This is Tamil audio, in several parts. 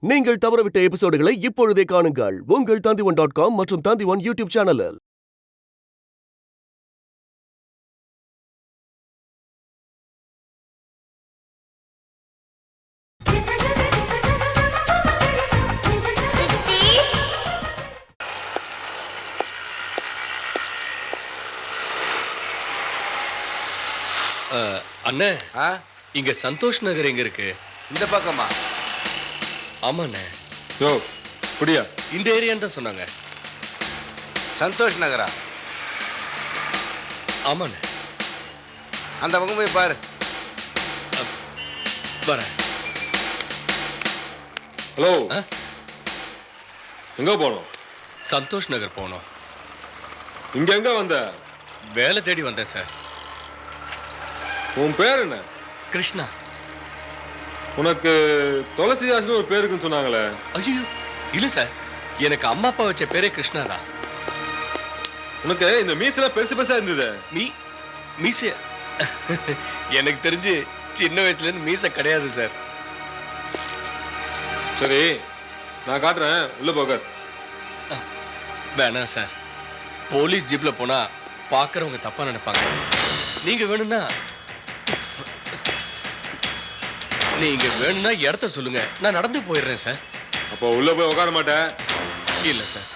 நீங்கள் தவறவிட்ட எபிசோடுகளை இப்பொழுதே காணுங்கள் உங்கள் Tandivan.com மற்றும் Tandivan யூடியூப் சேனலில். அண்ணே, இங்க சந்தோஷ் நகர் எங்க இருக்கு? இந்த பக்கமா? ஆமாண்ணே. யோ புடியா, இந்த ஏரியான்னு தான் சொன்னாங்க. சந்தோஷ் நகரா? ஆமாண்ணே. அந்த பக்கம் போய் பாரு. வரேன். ஹலோ, எங்க போனோம்? சந்தோஷ் நகர் போனோம். இங்க எங்க வந்த? வேலை தேடி வந்தேன் சார். உன் பேர் என்ன? கிருஷ்ணா. உனக்கு துளசிதாசன் ஒரு பேர் இருக்குன்னு சொன்னாங்களே? ஐயோ இல்ல சார், எனக்கு அம்மா அப்பா வச்ச பேரே கிருஷ்ணா தான். உனக்கு இந்த மீசல பெருசு பெருசா இருந்தது. மீச எனக்கு தெரிஞ்சு சின்ன வயசுல இருந்து மீச கிடையாது சார். சரி, நான் காட்டுறேன், உள்ள போக. வேணாம் சார், போலீஸ் ஜீப்ல போனா பாக்குறவங்க தப்பா நினைப்பாங்க. நீங்க வேணும்னா இடத்த சொல்லுங்க, நான் நடந்து போயிடுறேன் சார். அப்போ உள்ள போய் உட்கார மாட்டேன்? இல்ல சார்.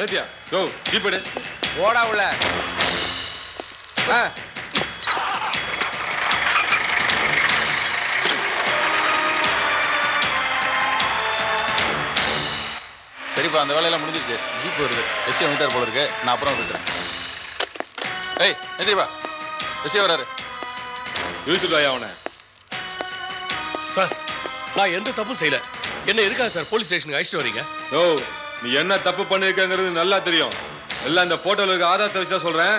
ஏத்தியா யோ ஜீப் எடு. ஓடா உள்ள. சரிப்பா, அந்த வேலையெல்லாம் முடிஞ்சிருச்சு. ஜீப் வருது, எஸ்டி வந்துட்டார் போல இருக்கு. நான் அப்புறம் பேசுறேன். ஏய் எந்திரிப்பா, எஸ்டி வராரு. இழுத்துட்டாயா அவனை? சார், நான் எந்த தப்பும் செய்யல. என்ன எதுக்காக சார் போலீஸ் ஸ்டேஷனுக்கு அழைச்சிட்டு வரீங்க? யோ, நீ என்ன தப்பு பண்ணிருக்கங்கிறது நல்லா தெரியும். எல்லாம் இந்த போட்டோல இருக்க ஆதாரத்தை வச்சு தான் சொல்றேன்.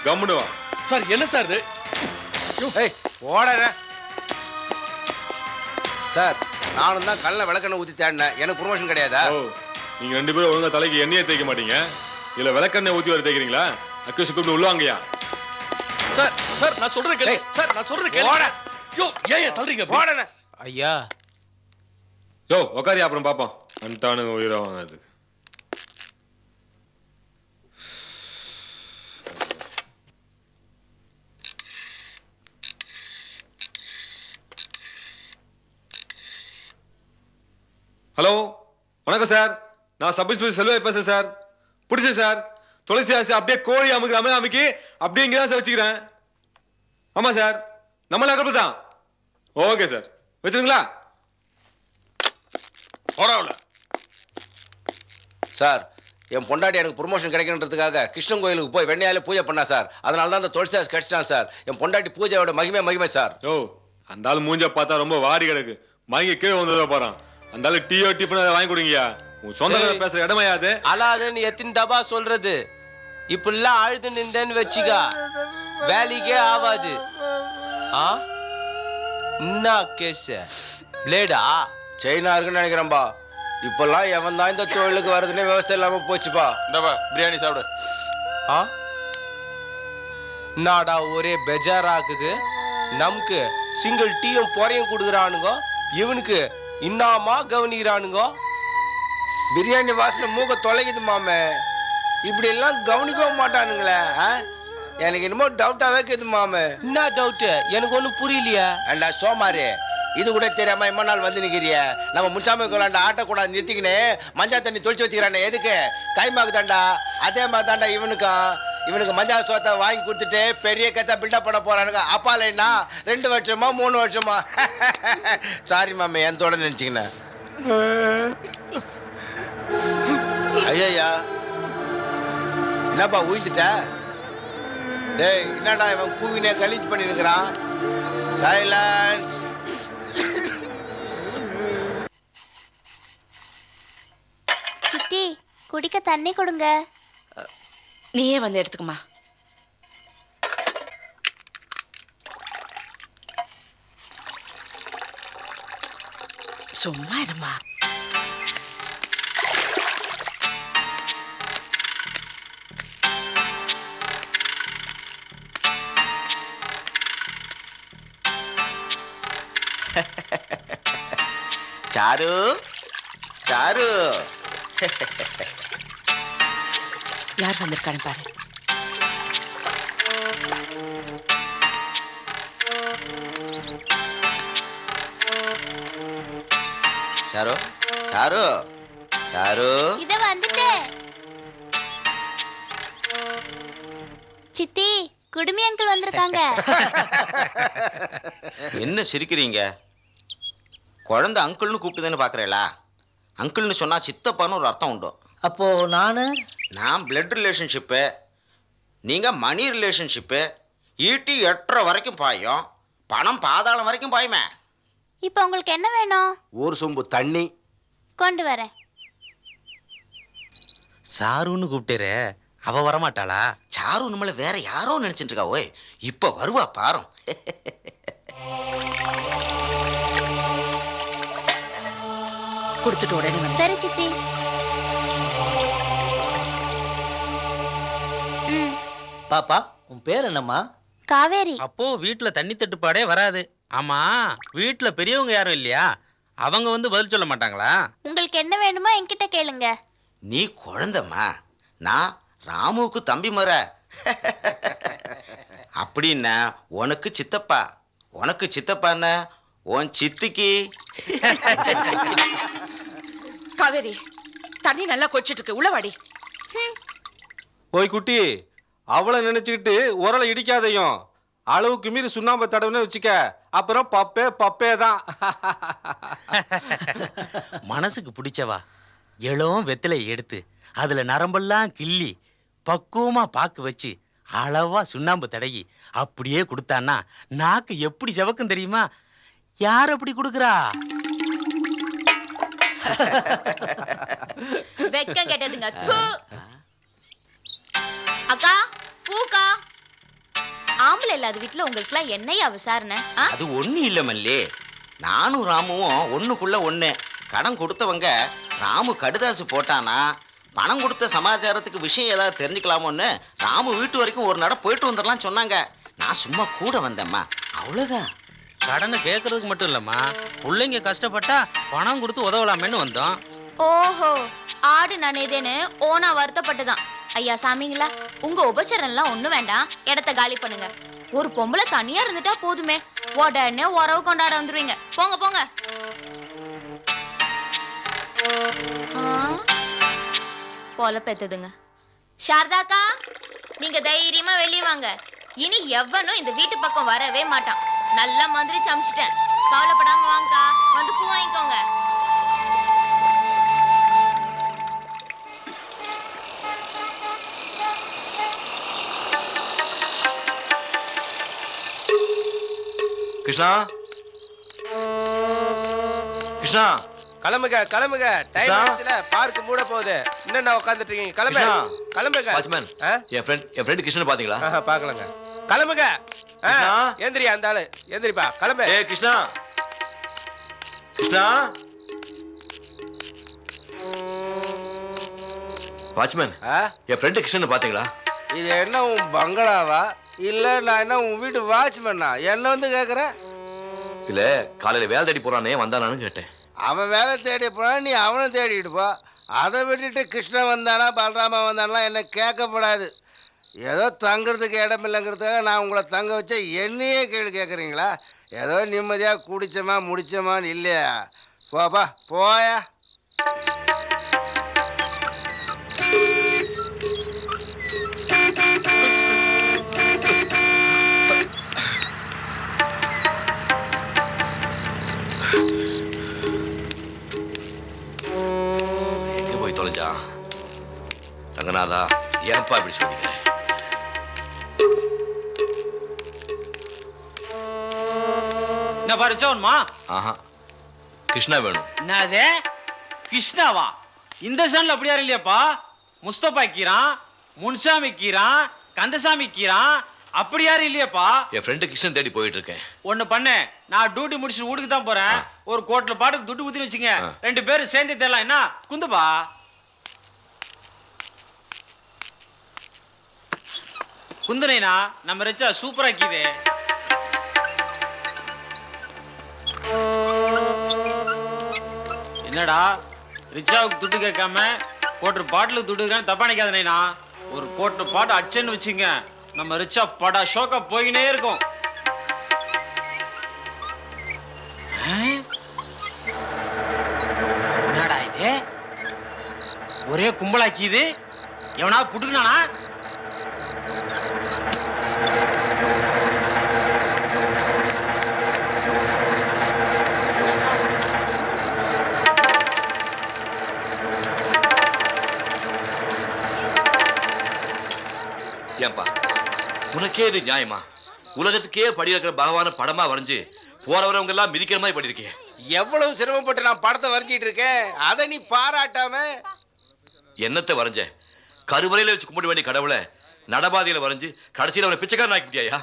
கம்முனு வா. சார் என்ன சார் இது? ஏய் ஓடற. சார், நானும் தான் கல்ல விளக்கெண்ணெய் ஊத்தி தேடினேன். எனக்கு ப்ரொமோஷன் கிடையாதா? ஓ, நீங்க ரெண்டு பேரும் ஒழுங்கா தலைக்கு எண்ணெயை தேய்க்க மாட்டீங்க. இல்ல விளக்கெண்ணெய் ஊத்தி வர தேய்க்கிறீங்களா? அக்கேஷ் கூப்பிட்டு உள்ளவாங்கயா. சார் சார், நான் சொல்றது கேளு. சார் நான் சொல்றது கேளு. ஓட. யோ ஏன் தள்ளுறீங்க? ஓடன. ஐயா. யோ உட்காரி, அப்புறம் பாப்போம். அன்டானு உயிரா வாங்காது. ஹலோ, வணக்கம் சார். நான் சப் இன்ஸ்பெக்டர் செல்வா பேசுறேன் சார். பிடிச்சேன் சார். துளசி ஆசி அப்படியே கோழி அமுக்கு அமைக்கி அப்படியே இங்கே தான் சார் வச்சுக்கிறேன். ஆமா சார், நம்மள அகப்பு தான். ஓகே சார், வச்சிருங்களா? சார், என் பொண்டாட்டி எனக்கு ப்ரொமோஷன் கிடைக்கணுன்றதுக்காக கிருஷ்ணன் கோயிலுக்கு போய் வெண்ணையால பூஜை பண்ணா சார். அதனால தான் அந்த துளசிதாஸ் கிடைச்சிட்டான் சார். என் பொண்டாட்டி பூஜையோட மகிமை சார். யோ, அந்த ஆள் மூஞ்ச பார்த்தா ரொம்ப வாடி கிடக்கு. மயங்கி கீழே வந்ததை போறான். அந்த ஆளு டீயோ டிஃபன் வாங்கி கொடுங்கயா. உன் சொந்த பேசுற இடமையாது. அலாதுன்னு எத்தனை தபா சொல்றது? இப்பெல்லாம் அழுது நின்றேன்னு வச்சுக்கா, வேலைக்கே ஆவாது. என்ன கேஸ்? பிளேடா? செயினா இருக்குன்னு நினைக்கிறேன்பா. இப்பெல்லாம் எவன் தான் இந்த தொழிலுக்கு வர்றதுன்னே விவசாயம் இல்லாம போச்சுப்பா. இந்தப்பா பிரியாணி சாப்பிடு. நாடா ஒரே பெஜாராக்குது. நமக்கு சிங்கிள் டீயும் பொறையும் கொடுக்குறானுங்க, இவனுக்கு இன்னமா கவனிக்கிறானுங்க. பிரியாணி வாசனை மூக்க தொலைக்குது மாமே. இப்படி எல்லாம் கவனிக்கவும் மாட்டானுங்களே. எனக்கு என்னமோ டவுட்டாவே கேது மாமே. என்ன டவுட்? எனக்கு ஒன்றும் புரியலையா? அண்டா சோமாரி, இது கூட தெரியாம இம்ம நாள் வந்து நிக்கிறிய. நம்ம முன்சாமி கோலாண்ட ஆட்ட கூட நிறுத்திக்கினே மஞ்சா தண்ணி தொளிச்சு வச்சுக்கிறானே. எதுக்கு? கைமாக்கு தாண்டா. அதே மாதிரி தாண்டா இவனுக்கு மஞ்சா சோத்தை வாங்கி கொடுத்துட்டு பெரிய கத்தா பில்டப் பண்ண போறானுங்க. அப்பாலைன்னா 2 வருஷமா 3 வருஷமா. சாரி மாமே, என் தோட நினைச்சிக்கினேன். ஐயா, என்னப்பா ஊய்த்துட்ட? டேய், என்னடா இவன் கூவினே கலீஜ் பண்ணிருக்கிறான். சைலன்ஸ். சித்தி, குடிக்க தண்ணி கொடுங்க. நீயே வந்து எடுத்துக்கமா. சும்மா இருமா. சாரு சாரு யார் வந்திருக்கான்னு பாரு. சாரு சாரு சாரு இத வந்துட்டேன். சித்தி, குடுமி அங்கிள் வந்திருக்காங்க. என்ன சிரிக்கிறீங்க? குழந்தை அங்கிள்னு கூப்பிட்டுதானே பார்க்குறீங்களா? அங்கிள்னு சொன்னால் சித்தப்பான்னு ஒரு அர்த்தம் உண்டு. அப்போ நானு நான் பிளட் ரிலேஷன்ஷிப்பு, நீங்கள் மணி ரிலேஷன்ஷிப்பு. ஈட்டி 8:30 வரைக்கும் பாயும், பணம் பாதாளம் வரைக்கும் பாயுமே. இப்போ உங்களுக்கு என்ன வேணும்? ஒரு சொம்பு தண்ணி கொண்டு வரேன். சாருன்னு கூப்பிட்டேரு, அவ வரமாட்டாளா? சாரு நம்மளை வேற யாரோ நினைச்சிட்டு இருக்கா. ஓய், இப்ப வருவா பாரும். கொடுத்துட்டு உடனே வந்து. சரி சித்தி. ம், பாப்பா உன் பேர் என்னம்மா? காவேரி. அப்போ வீட்டுல தண்ணி தட்டுப்பாடே வராது. ஆமா, வீட்டுல பெரியவங்க யாரும் இல்லையா? அவங்க வந்து பதில் சொல்ல மாட்டாங்களா? உங்களுக்கு என்ன வேணுமோ என்கிட்ட கேளுங்க. நீ குழந்தம்மா, நான் ராமுவுக்கு தம்பி முற. அப்படின்னா உனக்கு சித்தப்பா, உனக்கு சித்தப்பான்னா உன் சித்திக்கு. காவேரி, தண்ணி நல்லா கொச்சிட்டு இருக்கு, உள்ள வாடி. ஓய் குட்டி, அவளை நினைச்சுக்கிட்டு உரலை இடிக்காதையும். அளவுக்கு மீறி சுண்ணாம்பு தடவைன்னு வச்சுக்க, அப்புறம் பப்பே பப்பே தான். மனசுக்கு பிடிச்சவா இளம் வெத்திலை எடுத்து அதுல நரம்பெல்லாம் கிள்ளி பக்குவமா பாக்கு வச்சு அளவா சுண்ணாம்பு தடவி அப்படியே கொடுத்தான்னா நாக்கு எப்படி செவக்கும் தெரியுமா? யார் அப்படி கொடுக்குறா? வெக்கம் கேட்டதுங்க. அக்கா, பூக்கா. ஆம்பளை இல்லாத வீட்டுல உங்களுக்குலாம் என்னையா விசாரணை? அது ஒண்ணு இல்ல மல்லி, நானும் ராமுவும் ஒண்ணுக்குள்ள ஒண்ணு. கடன் கொடுத்தவங்க ராமு கடுதாசு போட்டானா பணம் கொடுத்த சமாச்சாரத்துக்கு விஷயம் ஏதாவது தெரிஞ்சுக்கலாமோன்னு ராமு வீட்டு வரைக்கும் ஒரு நட போயிட்டு வந்துடலாம் சொன்னாங்க. நான் சும்மா கூட வந்தேம்மா, அவ்வளவுதான். கடனை கேட்கறதுக்கு மட்டும் இல்லம்மா, பிள்ளைங்க கஷ்டப்பட்டா பணம் கொடுத்து உதவலாமேன்னு வந்தோம். ஓஹோ, ஆடு நனைதேன்னு ஓனா வருத்தப்பட்டுதான். ஐயா சாமிங்களா, உங்க உபச்சாரம்லாம் ஒண்ணும் வேண்டாம், இடத்த காலி பண்ணுங்க. ஒரு பொம்பளை தனியா இருந்துட்டா போதுமே, உடனே உறவு கொண்டாட வந்துருவீங்க. போங்க போங்க. போல பெத்ததுங்க. சாரதாக்கா, நீங்க தைரியமா வெளியே வாங்க. இனி எவனும் இந்த வீட்டு பக்கம் வரவே மாட்டான். நல்ல மாதிரி சமைச்சிட்டேன், கவலைப்படாம வாங்கக்கா. வந்து பூ வாங்கிக்கோங்க. கிருஷ்ணா, கிருஷ்ணா, கிளம்புங்க கிளம்புங்க, டைம் ஆச்சுல, பார்க் மூட போகுது. இன்னும் நான் உட்கார்ந்துட்டு இருக்கீங்க. கிளம்புங்க கிளம்புங்க. வாட்ச்மேன், என் ஃப்ரெண்ட் கிருஷ்ணன் பாத்தீங்களா? பாக்கலங்க. கிளம்புங்க. எந்திரி, அந்த ஆளு எந்திரிப்பா, கிளம்பு. ஏய் கிருஷ்ணா, கிருஷ்ணா. வாட்ச்மேன், என் ஃப்ரெண்ட் கிருஷ்ணன் பாத்தீங்களா? இது என்ன உன் பங்களாவா இல்ல நான் என்ன உன் வீட்டு வாட்ச்மேனா? என்ன வந்து கேக்குற? இல்ல, காலையில வேலை தேடி போறானே, வந்தானான்னு கேட்டேன். அவன் வேலை தேடி போனான், நீ அவனை தேடிட்டு போ. அதை விட்டுட்டு கிருஷ்ணன் வந்தானா பலராமா வந்தானா என்ன கேட்கப்படாது. ஏதோ தங்குறதுக்கு இடம் இல்லைங்கிறதுக்காக நான் உங்களை தங்க வச்ச என்னையே கேள்வி கேட்குறீங்களா? ஏதோ நிம்மதியாக குடிச்சோமா முடிச்சோமான்னு இல்லையா? போப்பா போயா. எங்க போய் தொலைஞ்சா? ரங்கநாதா, ஏன்பா இப்படி சொல்லிக்கிறேன்? என்ன பறிச்சோன்மா? ஆஹா, கிருஷ்ணா வேணும். என்னது கிருஷ்ணாவா? இந்த சேனல் அப்படியா இல்லையாப்பா? முஸ்தபா கீரான், முன்சாமி கீரான், கந்தசாமி கீரான், அப்படி யாரும் இல்லையாப்பா? என் ஃப்ரெண்டு கிருஷ்ணன் தேடி போயிட்டு இருக்கேன். ஒண்ணு பண்ணு, நான் டியூட்டி முடிச்சுட்டு வீட்டுக்கு தான் போறேன். ஒரு கோட்ல பாட்டுக்கு துட்டு ஊத்தின்னு வச்சுங்க, 2 பேரும் சேர்ந்து தரலாம். என்ன குந்துப்பா? குந்துனேனா நம்ம ரெச்சா சூப்பரா கீதே. என்னடா ரிச்சாவுக்கு துட்டு கேட்காம கோட்டர் பாட்டிலுக்கு துட்டு கேட்காம தப்பா நினைக்காத நைனா. ஒரு கோட்டர் பாட்டு அடிச்சேன்னு வச்சுங்க, நம்ம ரிச்சா படா ஷோக்கா போயினே இருக்கும். என்னடா இது ஒரே கும்பலாக்கிது, எவனாவது புட்டுக்குனானா? ஏன்பா உனக்கே இது நியாயமா? உலகத்துக்கே படி இருக்கிற பகவான படமா வரைஞ்சு போறவரவங்க எல்லாம் மிதிக்கிற மாதிரி பண்ணிருக்கேன். எவ்வளவு சிரமப்பட்டு நான் படத்தை வரைஞ்சிட்டு இருக்கேன், அதை நீ பாராட்டாம என்னத்தை வரைஞ்ச? கருவறையில வச்சு கும்பிட வேண்டிய கடவுளை நடபாதையில வரைஞ்சு கடைசியில் அவனை பிச்சைக்காரன் ஆக்கிட்டியா?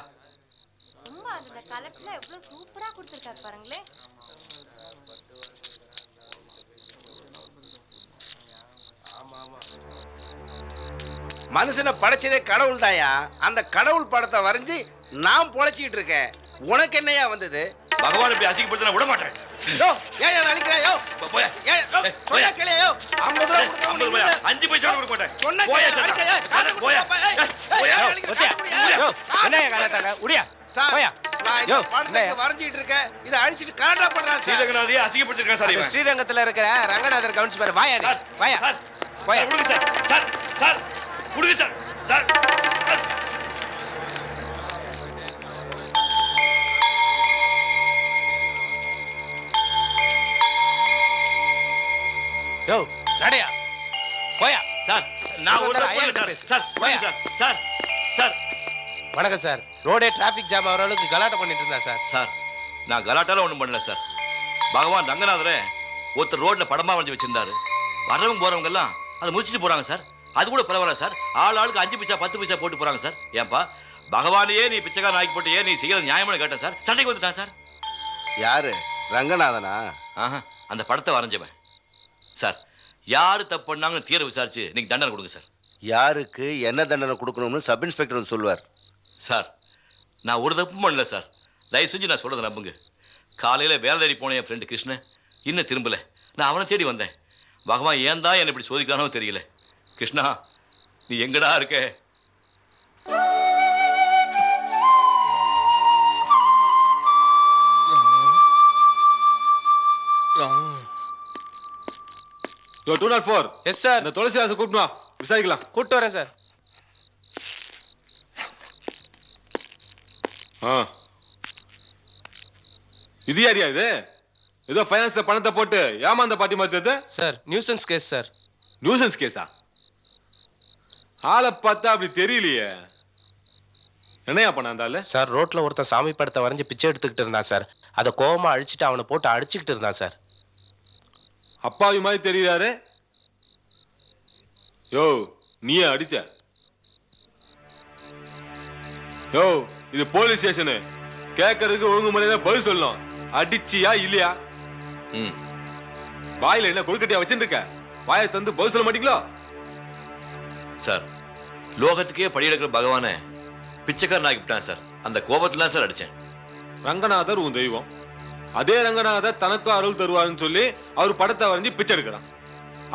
மனுஷனை படைச்சதே கடவுள் தாயா. அந்த கடவுள் படத்தை வரைஞ்சி நான் பொழைச்சிட்டு இருக்கேன். உனக்கு என்னையா வந்தது? பகவான் இப்படி அசிங்கப்படுத்த விட மாட்டேன். ஏன் அதை அழிக்கிறாயோ? சொன்னா கேளையோ? 50 ரூபா கொடுத்தா 50 ரூபாயா? 5 பைசா கூட கொடுக்க மாட்டேன். சொன்னா போயா கேளையா? சொன்னா. காசு போயா. என்னையா கலாட்டாங்க? உடியா. சார், நான் இந்த படத்தை வரைஞ்சிட்டு இருக்கேன். இதை அழிச்சிட்டு கலாட்டா பண்றான் சார். ஸ்ரீரங்கநாதையே அசிங்கப்படுத்திருக்கான் சார் இவன். ஸ்ரீரங்கத்துல இருக்கிற ரங்கநாதர் கவுன்ஸ் பாரு. வாயா நீ. வாயா. போயா. கொடுங்க சார். சார். சார். கொடுங்க சார். சார். யோ, நடையா. போயா. சார், நான் ஒரு சார். சார், போயா சார். சார். சார். வணக்கம் சார். ரோடே டிராஃபிக் ஜாம் ஆகிற அளவுக்கு கலாட்டா பண்ணிட்டு இருந்தா சார். சார், நான் கலாட்டால ஒண்ணும் பண்ணல சார். பகவான் ரங்கநாதரை ஒருத்தர் ரோட்ல படமா வரைஞ்சு வச்சிருந்தாரு. வரவங்க போறவங்க எல்லாம் அதை முடிச்சுட்டு போறாங்க சார். அது கூட பரவாயில்ல சார். ஆளுக்கு 5 பைசா 10 பைசா போட்டு போறாங்க சார். ஏன்பா பகவானையே நீ பிச்சைக்காரன் ஆக்கி போட்டு ஏன் நீ செய்யறது நியாயமான கேட்டேன் சார். சண்டைக்கு வந்துட்டான் சார். யாரு? ரங்கநாதனா? ஆஹா, அந்த படத்தை வரைஞ்சவன் சார். யாரு தப்பு பண்ணாங்கன்னு தீர விசாரிச்சு நீங்க தண்டனை கொடுங்க சார். யாருக்கு என்ன தண்டனை கொடுக்கணும்னு சப் இன்ஸ்பெக்டர் சொல்லுவார். சார், நான் ஒரு தப்பும் பண்ணல சார். தயவு செஞ்சு நான் சொல்றதை நம்புங்க. காலையில வேலை தேடி போன என் ஃப்ரெண்டு கிருஷ்ணன் இன்னும் திரும்பல. நான் அவனை தேடி வந்தேன். பகவான் ஏன் தான் என்னை இப்படி சோதிக்கிறானோ தெரியல. கிருஷ்ணா, நீ எங்கடா இருக்க? யோ 204. Yes sir. இந்த துளசிதாசை கூப்பிட்டு வா, விசாரிக்கலாம். கூப்பிட்டு வரேன் சார். இது யாரியா இது? ஏதோ ஃபைனான்ஸ்ல பணத்தை போட்டு ஏமாந்த பாட்டி மாதிரி. Sir, nuisance case sir. Nuisance கேஸா? ஆளை பார்த்தா அப்படி தெரியலையே. என்னையா பண்ண அந்த ஆளு? சார், ரோட்ல ஒருத்தன் சாமி படத்தை வரைஞ்சு பிச்சை எடுத்துக்கிட்டு இருந்தான் சார். அதை கோவமா அழிச்சிட்டு அவனை போட்டு அடிச்சுக்கிட்டு இருந்தான் சார். அப்பாவி மாதிரி தெரியுறாரு. யோ, நீயே அடிச்ச? யோ, இது போலீஸ் ஸ்டேஷனு. கேட்கறதுக்கு ஒழுங்கு முறையா பதில் சொல்லணும். அடிச்சியா இல்லையா? வாயில என்ன கொழுக்கட்டியா வச்சுருக்க? வாயை தந்து பதில் சொல்ல மாட்டீங்களோ? சார், லோகத்துக்கே படி எடுக்கிற பகவானை பிச்சைக்காரன் ஆக்கிவிட்டான் சார். அந்த கோபத்துல சார் அடிச்சேன். ரங்கநாதர் உன் தெய்வம். அதே ரங்கநாதர் தனக்கும் அருள் தருவாருன்னு சொல்லி அவர் படத்தை வரைஞ்சி பிச்சை எடுக்கிறான்.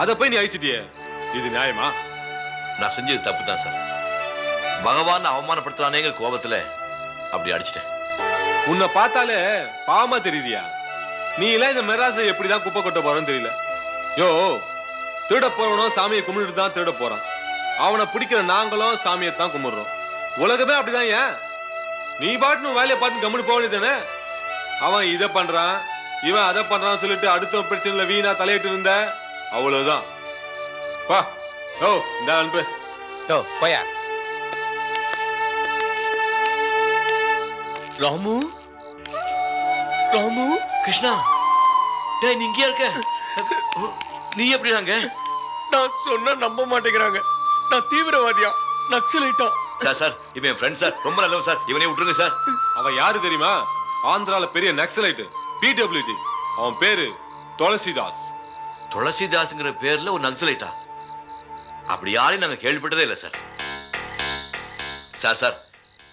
அதை போய் நீ அழிச்சிட்டியே, இது நியாயமா? நான் செஞ்சது தப்பு தான் சார். பகவான் அவமானப்படுத்துறானேங்கிற கோபத்துல அப்படி அடிச்சிட்டேன். உன்னை பார்த்தாலே பாவமா தெரியுதியா? நீ எல்லாம் இந்த மெராசை எப்படிதான் குப்பை கொட்ட போறன்னு தெரியல. யோ, திருட போறவனும் சாமியை கும்பிட்டு தான் திருட போறான். அவனை பிடிக்கிற நாங்களும் சாமியை தான் கும்பிடுறோம். உலகமே அப்படிதான். ஏன் நீ பாட்டுன்னு வேலையை பாட்டு கம்முன்னு போக வேண்டியதானே? அவன் இதை பண்றான், இவன் அதை பண்றான்னு சொல்லிட்டு அடுத்த பிரச்சனைல வீணா தலையிட்டு இருந்த அவ்வளவுதான். வா, யோ, இந்த அனுப்பு. யோ, போயா. ராமு, ராமு, கிருஷ்ணா, டேய், நீ இங்கேயா இருக்க? நீ எப்படிதாங்க? நான் சொன்னா நம்ப மாட்டேங்கிறாங்க. நான் தீவிரவாதியா, நக்சலைட்டா? சார், சார், இவன் என் ஃப்ரெண்ட் சார். ரொம்ப நல்லவன் சார். இவனே விட்டுருங்க சார். அவன் யாரு தெரியுமா? ஆந்திரால பெரிய நக்சலைட், PWG. அவன் பேரு துளசிதாஸ். துளசிதாஸ்ங்கிற பேர்ல ஒரு நக்சலைட்டா? அப்படி யாரையும் நாங்க கேள்விப்பட்டதே இல்லை சார். சார், சார்,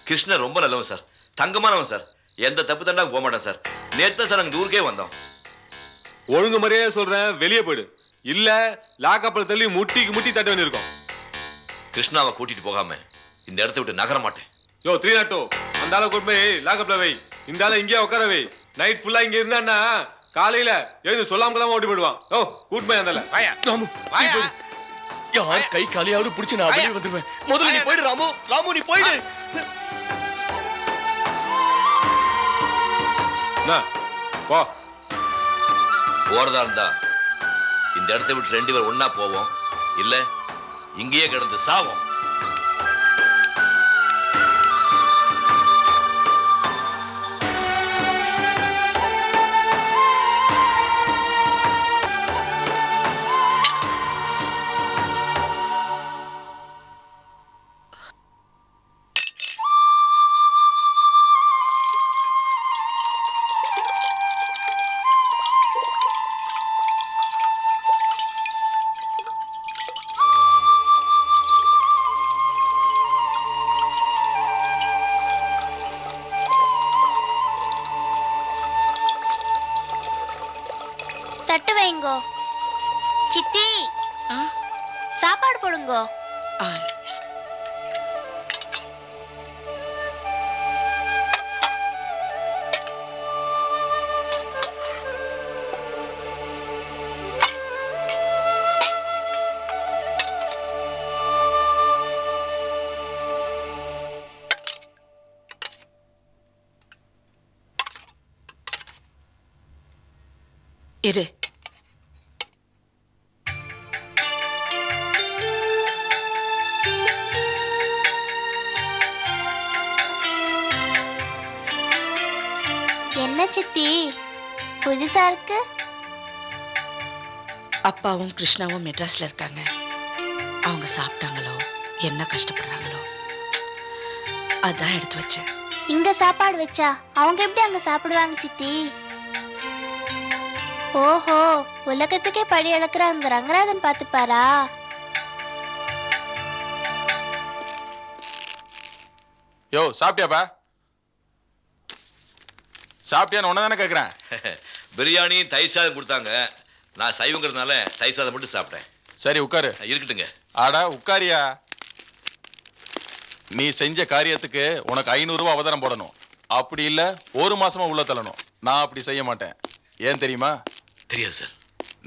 கிருஷ்ணன் ரொம்ப நல்லவன் சார். தங்கமானவன் சார். எந்த தப்பு தண்டா போக மாட்டான் சார். நேற்று சார் நாங்கள் ஊருக்கே வந்தோம். ஒழுங்கு முறையே சொல்றேன், வெளியே போயிடு. இல்ல லாக்கப்ல தள்ளி முட்டிக்கு முட்டி தட்ட வேண்டியிருக்கும். கிருஷ்ணாவை கூட்டிட்டு போகாம இந்த இடத்த விட்டு நகர மாட்டேன். யோ 302, அந்த ஆளை கூட்டு போய் லாக்கப்ல வை. இந்த ஆளை இங்கேயே உட்கார வை. நைட் ஃபுல்லா இங்க இருந்தான்னா காலையில எழுந்து சொல்லாம ஓடி போயிடுவான். யோ கூட்டு போய் அந்த வாயா ராமு வாயா. யார் கை காலியாவது பிடிச்சு நான் வெளியே வந்துருவேன். முதல்ல நீ போயிடு ராமு. ராமு நீ போயிடு. போ. போறதா இருந்தா இந்த இடத்த விட்டு 2 பேர் ஒன்னா போவோம், இல்ல இங்கேயே கிடந்து சாவோம். தட்டு வைங்கோ. சித்தி சாப்பாடு போடுங்கோ. இரு. என்ன சித்தி புதுசா இருக்கு? அப்பாவும் கிருஷ்ணாவும் மெட்ராஸ்ல இருக்காங்க. அவங்க சாப்பிட்டாங்களோ என்ன கஷ்டப்படுறாங்களோ அதான் எடுத்து வச்சேன். இங்க சாப்பாடு வச்சா அவங்க எப்படி அங்க சாப்பிடுவாங்க சித்தி? ஓஹோ, உலகத்துக்கே படி அளக்குற அந்த ரங்கநாதன் பாத்துப்பாரா? யோ சாப்பிட்டியாப்பா? சாப்பிட்டியான்னு ஒன்னு தானே கேட்குறேன். பிரியாணி தயிர் சாதம் கொடுத்தாங்க. நான் சைவங்கிறதுனால தயிர் சாதம் மட்டும் சாப்பிட்டேன். சரி உட்காரு. இருக்கட்டுங்க. ஆடா உட்காரியா. நீ செஞ்ச காரியத்துக்கு உனக்கு 500 ரூபாய் அவதாரம் போடணும். அப்படி இல்ல 1 மாசமா உள்ள தள்ளணும். நான் அப்படி செய்ய மாட்டேன். ஏன் தெரியுமா? தெரியாது சார்.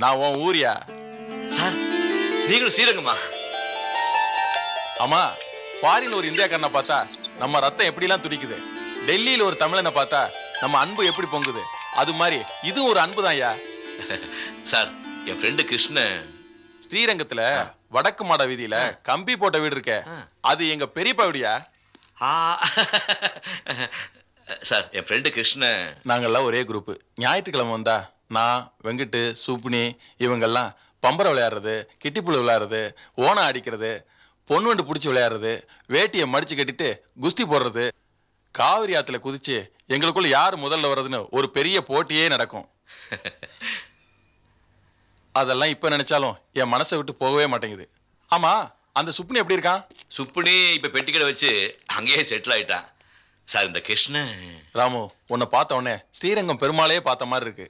நான் உன் ஊரியா? சார் நீங்களும் ஸ்ரீரங்கமா? ஆமா. ஃபாரின்ல ஒரு இந்தியாக்காரனை பார்த்தா நம்ம ரத்தம் எப்படிலாம் துடிக்குது. டெல்லியில ஒரு தமிழனை பார்த்தா நம்ம அன்பு எப்படி பொங்குது. அது மாதிரி இது ஒரு அன்பு தான் ஐயா. சார் என் ஃப்ரெண்டு கிருஷ்ணன் ஸ்ரீரங்கத்துல வடக்கு மாட வீதியில கம்பி போட்ட வீடு இருக்க, அது எங்க பெரியப்பா வீடியா. சார் என் ஃப்ரெண்டு கிருஷ்ணன். நாங்கெல்லாம் ஒரே குரூப். ஞாயிற்றுக்கிழமை வந்தா நான், வெங்கட்டு, சுப்னி இவங்கெல்லாம் பம்பரை விளையாடுறது, கிட்டிப்புழு விளையாடுறது, ஓனம் அடிக்கிறது, பொண்ணு வண்டு பிடிச்சி விளையாடுறது, வேட்டியை மடிச்சு கட்டிட்டு குஸ்தி போடுறது, காவிரி ஆத்துல குதிச்சு எங்களுக்குள்ள யார் முதல்ல வர்றதுன்னு ஒரு பெரிய போட்டியே நடக்கும். அதெல்லாம் இப்ப நினைச்சாலும் என் மனசை விட்டு போகவே மாட்டேங்குது. ஆமா, அந்த சுப்னி எப்படி இருக்கான்? சுப்னி இப்ப பெட்டிக்கடை வச்சு அங்கேயே செட்டில் ஆயிட்டான். சார் இந்த கிருஷ்ணன். ராமு, உன்னை பார்த்த உடனே ஸ்ரீரங்கம் பெருமாளையே பார்த்த மாதிரி இருக்கு.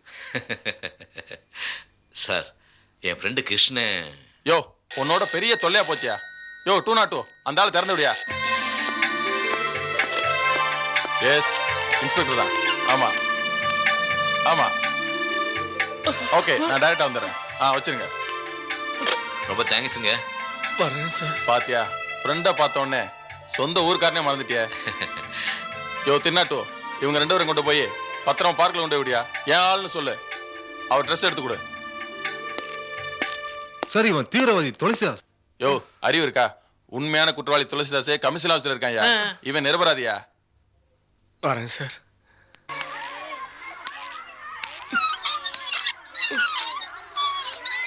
சார் என் ஃப்ரெண்டு கிருஷ்ணன். யோ உன்னோட பெரிய தொல்லையா போச்சியா? யோ 202 அந்த ஆளை திறந்து விடியா. எஸ் இன்ஸ்பெக்டர் தான். ஆமா ஆமா. ஓகே, நான் டைரக்டா வந்துடுறேன். வச்சிருங்க. ரொம்ப தேங்க்ஸுங்க. வரேன் சார். பாத்தியா, ஃப்ரெண்டை பார்த்த உடனே சொந்த ஊருக்காரனே மறந்துட்டியா? யோ 302 இவங்க 2 பேரும் கொண்டு போய் பத்திரமா பார்க்கில் கொண்டு விடியா. ஏன் ஆள்னு சொல்லு. அவர் ட்ரெஸ் எடுத்து கொடு. சரி, இவன் தீவிரவாதி துளசிதாஸ். யோ அறிவு இருக்கா? உண்மையான குற்றவாளி துளசிதாசே கமிஷன் ஆஃபீஸர் இருக்காயா. இவன் நிரபராதியா? வரேன் சார்.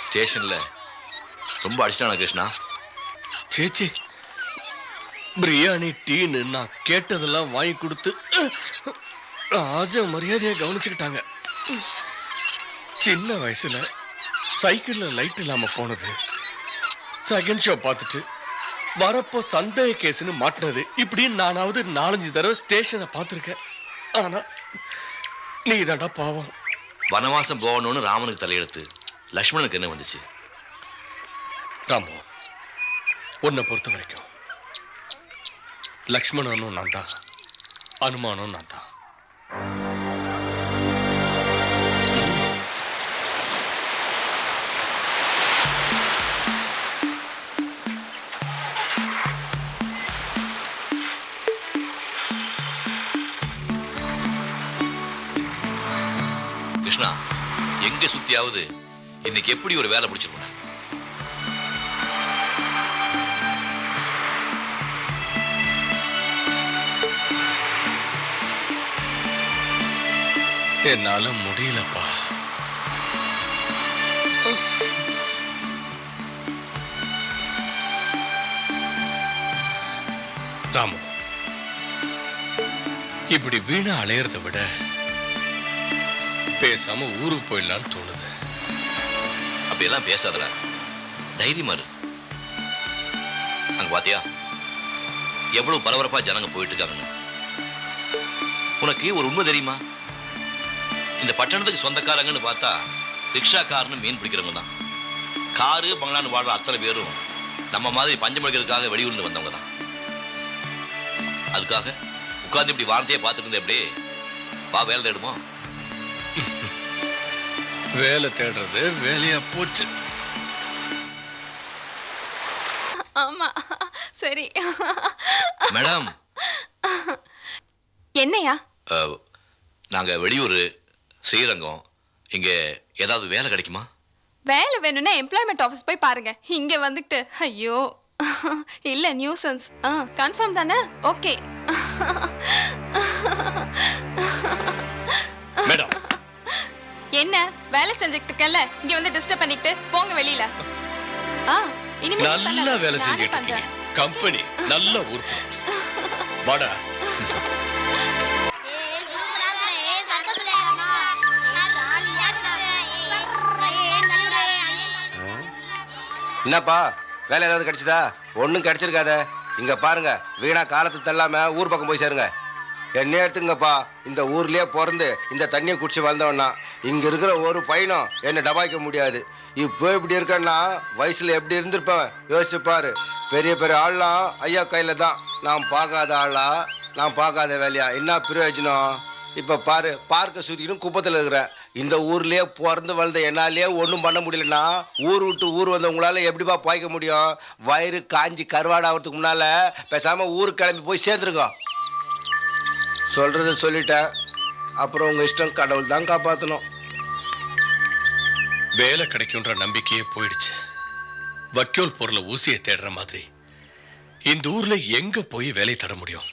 ஸ்டேஷன்ல ரொம்ப அடிச்சிட்டானா கிருஷ்ணா? சேச்சி, பிரியாணி டீன்னு நான் கேட்டதெல்லாம் வாங்கி கொடுத்து ராஜ மரியாதையை கவனிச்சுக்கிட்டாங்க. சின்ன வயசுல சைக்கிள்ல லைட் இல்லாம போனது, செகண்ட் ஷோ பார்த்துட்டு வரப்போ சந்தேக கேஸ்ன்னு மாட்டினது, இப்படி நானாவது 4-5 தடவை ஸ்டேஷனை பார்த்துருக்கேன். ஆனா நீ தாண்டா பாவம். வனவாசம் போகணும்னு ராமனுக்கு தலையெழுத்து, லக்ஷ்மணனுக்கு என்ன வந்துச்சு? ராமு, உன்னை பொறுத்த வரைக்கும் லக்ஷ்மணனும் நான் தான், அனுமானும் நான் தான். கிருஷ்ணா, எங்க சுத்தியாவது இன்னைக்கு எப்படி ஒரு வேலை பிடிச்சிருக்கணும். என்னால முடியலப்பா. ராமு, இப்படி வீணா அலையறத விட பேசாம ஊருக்கு போயிடலான்னு தோணுது. அப்படியெல்லாம் பேசாதடா, தைரியமா இரு. அங்க பாத்தியா எவ்வளவு பரபரப்பா ஜனங்க போயிட்டு இருக்காங்கன்னு. உனக்கு ஒரு உண்மை தெரியுமா? இந்த பட்டணத்துக்கு சொந்தக்காரங்கன்னு பார்த்தா ரிக்ஷாக்காரன்னு மீன் பிடிக்கிறவங்க தான். காரு பங்களான்னு வாழ்ற அத்தனை பேரும் நம்ம மாதிரி பஞ்சம் எடுக்கிறதுக்காக வெளியூர்ந்து வந்தவங்க தான். அதுக்காக உட்கார்ந்து இப்படி வார்த்தையே பார்த்துட்டு இருந்த எப்படி வா வேலை தேடுமோ? வேலை தேடுறது வேலையா போச்சு. ஆமா, சரி. மேடம், என்னையா? நாங்க வெளியூர் ஸ்ரீரங்கம், இங்க ஏதாவது வேலை கிடைக்குமா? வேலை வேணும்னா எம்ப்ளாய்மெண்ட் ஆஃபீஸ் போய் பாருங்க. இங்க வந்துட்டு ஐயோ இல்ல நியூசன்ஸ். கன்ஃபார்ம் தானே? ஓகே. மேடம், என்ன வேலை செஞ்சுக்கிட்டு இருக்கேன்ல, இங்க வந்து டிஸ்டர்ப் பண்ணிட்டு போங்க வெளியில. இனிமே நல்லா வேலை செஞ்சுட்டு இருக்கீங்க. கம்பெனி நல்ல ஊருக்கு வாடா. என்னப்பா வேலை ஏதாவது கிடைச்சதா? ஒன்றும் கிடைச்சிருக்காத. இங்க பாருங்க, வீணா காலத்தை தள்ளாம ஊர் பக்கம் போய் சேருங்க. என்ன எடுத்துங்கப்பா, இந்த ஊர்லயே பிறந்து இந்த தண்ணியை குடிச்சு வந்தவன்னா இங்க இருக்கிற ஒரு பையனும் என்னை டபாய்க்க முடியாது. இப்போ இப்படி இருக்கேன்னா வயசுல எப்படி இருந்திருப்பேன் யோசிச்சு பாரு. பெரிய பெரிய ஆள்லாம் ஐயா கையில தான். நான் பார்க்காத ஆளா, நான் பார்க்காத வேலையா, என்ன பிரயோஜனம்? இப்போ பாரு, பார்க்க சுற்றிக்கிட்டு குப்பத்தில் இருக்கிறேன். இந்த ஊர்லேயே பிறந்து வளர்ந்த என்னாலே ஒன்றும் பண்ண முடியலன்னா ஊர் விட்டு ஊர் வந்தவங்களால எப்படிப்பா பாய்க்க முடியும்? வயிறு காஞ்சி கருவாடாகிறதுக்கு முன்னால் பேசாமல் ஊருக்கு கிளம்பி போய் சேர்ந்துருங்க. சொல்கிறத சொல்லிட்டேன், அப்புறம் உங்கள் இஷ்டம், கடவுள் தான் காப்பாற்றணும். வேலை கிடைக்கும்ன்ற நம்பிக்கையே போயிடுச்சு. வக்கோல் பொருளை ஊசியை தேடுற மாதிரி இந்த ஊர்ல எங்க போய் வேலை தட முடியும்?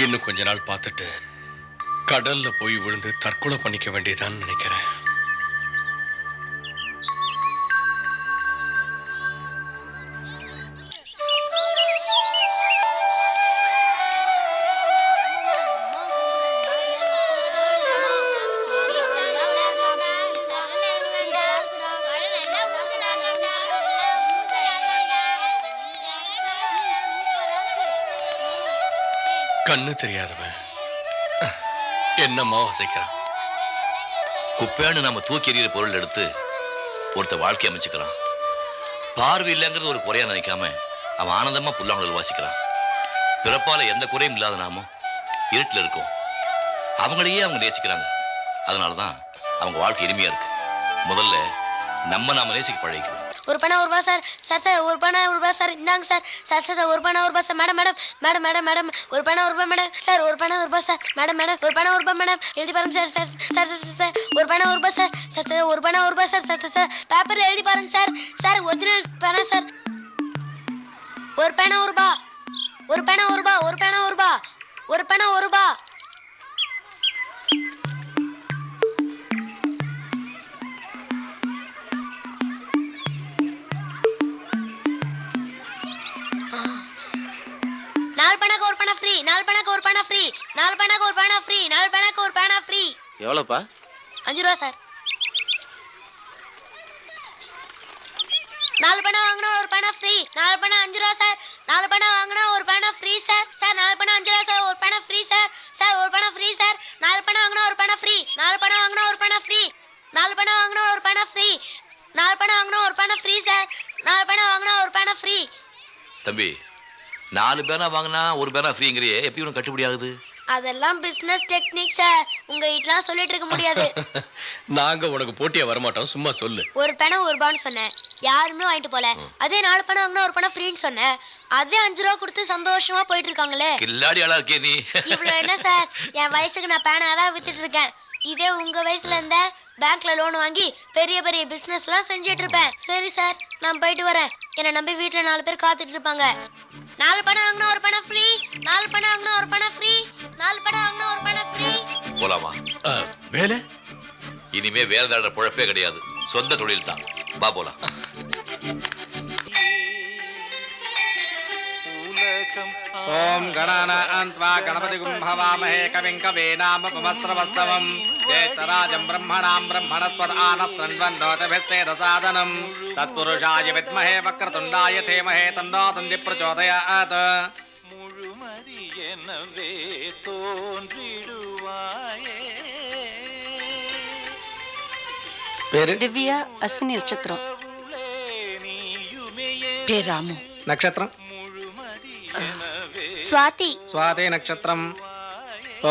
இன்னும் கொஞ்ச நாள் பார்த்துட்டு கடல்ல போய் விழுந்து தற்கொலை பண்ணிக்க வேண்டியதான்னு நினைக்கிறேன். கண்ணு தெரியாதவன் என்னம்மா வசிக்கிறான்? குப்பையான்னு நம்ம தூக்கி எறிகிற பொருள் எடுத்து ஒருத்த வாழ்க்கை அமைச்சுக்கிறான். பார்வை இல்லைங்கிறது ஒரு குறையா நினைக்காம அவன் ஆனந்தமா புல்லாங்குழல் வாசிக்கிறான். பிறப்பால எந்த குறையும் இல்லாத நாமும் இருட்டில் இருக்கோம். அவங்களையே அவங்க நேசிக்கிறாங்க. அதனாலதான் அவங்க வாழ்க்கை இனிமையா இருக்கு. முதல்ல நாம நேசிக்க பழகிக்கணும். ஒரு பணம் ஒரு ரூபா சார். சார் சார் ஒரு பணம் ஒரு ரூபா சார். இந்தாங்க சார். சார் சார் ஒரு பணம் ஒரு ரூபா sir. Madam madam madam madam madam ஒரு பணம் ஒரு ரூபா மேடம். சார் ஒரு பணம் ஒரு ரூபா சார். மேடம் மேடம் ஒரு பணம் ஒரு ரூபா மேடம். எழுதி பாருங்க sir. Sir sir sir sir ஒரு பணம் ஒரு ரூபா சார். சார் சார் ஒரு பணம் ஒரு ரூபா சார். சார் சார் பேப்பரில் எழுதி பாருங்க சார். சார் ஒரிஜினல் பணம் சார். ஒரு பணம் ஒரு ரூபா. ஒரு பணம் ஒரு ரூபா. ஒரு பணம் ஒரு ரூபா. ஒரு பணம் ஒரு ரூபா. எவ்வளோப்பா? 5 ரூபா சார். 4 பணம் வாங்கினா ஒரு பணம் ஃப்ரீ. 4 பணம் 5 ரூபா சார். 4 பணம் வாங்கினா ஒரு பணம் ஃப்ரீ சார். சார் 4 பணம் 5 ரூபா சார். ஒரு பணம் ஃப்ரீ சார். சார் சார் ஒரு பணம் ஃப்ரீ சார் 4 பணம் வாங்கினா ஒரு பணம் ஃப்ரீ 4 பணம் வாங்கினா ஒரு பணம் ஃப்ரீ 4 பணம் வாங்கினா ஒரு பணம் ஃப்ரீ 4 பணம் வாங்கினா ஒரு பணம் ஃப்ரீ சார் 4 பணம் வாங்கினா ஒரு பணம் ஃப்ரீ. தம்பி 4 பேனா வாங்கினா ஒரு பேனா ஃப்ரீங்கிறியே, எப்படி உனக்கு கட்டுப்படி ஆகுது? அதெல்லாம் பிசினஸ் டெக்னிக் சார், உங்க வீட்லாம் சொல்லிட்டு இருக்க முடியாது. நாங்க உனக்கு போட்டியா வரமாட்டோம், சும்மா சொல்லு. ஒரு பணம் 1 ரூபான்னு சொன்னேன், யாருமே வாங்கிட்டு போல. அதே 4 பணம் வாங்கினா ஒரு பணம் ஃப்ரீன்னு சொன்னேன், அதே 5 ரூபா கொடுத்து சந்தோஷமா போயிட்டு இருக்காங்களே. கில்லாடி ஆளா இருக்கே நீ. இவ்வளவு என்ன சார், என் வயசுக்கு நான் பேனா தான் வித்துட்டு இருக்கேன். இதே உங்க வயசுல இருந்த பேங்க்ல லோன் வாங்கி பெரிய பெரிய பிசினஸ் எல்லாம் செஞ்சுட்டு இருப்பேன். சரி சார், நான் போயிட்டு வரேன். என்னை நம்பி வீட்டுல 4 பேர் காத்துட்டு இருப்பாங்க. 4 பணம் வாங்கினா ஒரு பணம் ஃப்ரீ 4 பணம் வாங்கினா ஒரு பணம் ஃப்ரீ 4 பணம் வாங்கினா ஒரு பணம் ஃப்ரீ. போலாமா? வேலை இனிமே வேலை தேடுற பொழப்பே கிடையாது, சொந்த தொழில் தான். வா போலாம். ஓம் கணானாந்த்வா கணபதிகும் ஹவாமஹே கவிம் கவேனாமபமஸ்ரவஸ்தவம் ஜேஷ்டராஜம் பிரம்மணாம் பிரம்மணஸ்பத ஆனஸ்த்ரண்வன்னோதபிஸ்ஸேதசாதனம் தத்புருஷாய வித்மஹே வக்ரதுண்டாய தீமஹே தன்னோ தந்தி பிரச்சோதயாத். முழுமதியெனவே தோன்றிடுவாயே. பேரு திவ்யா, அஸ்வினி நட்சத்திரம். பேர் ராமு. நட்சத்திரம் ஸ்வாதி. ஸ்வாதி நட்சத்திரம்.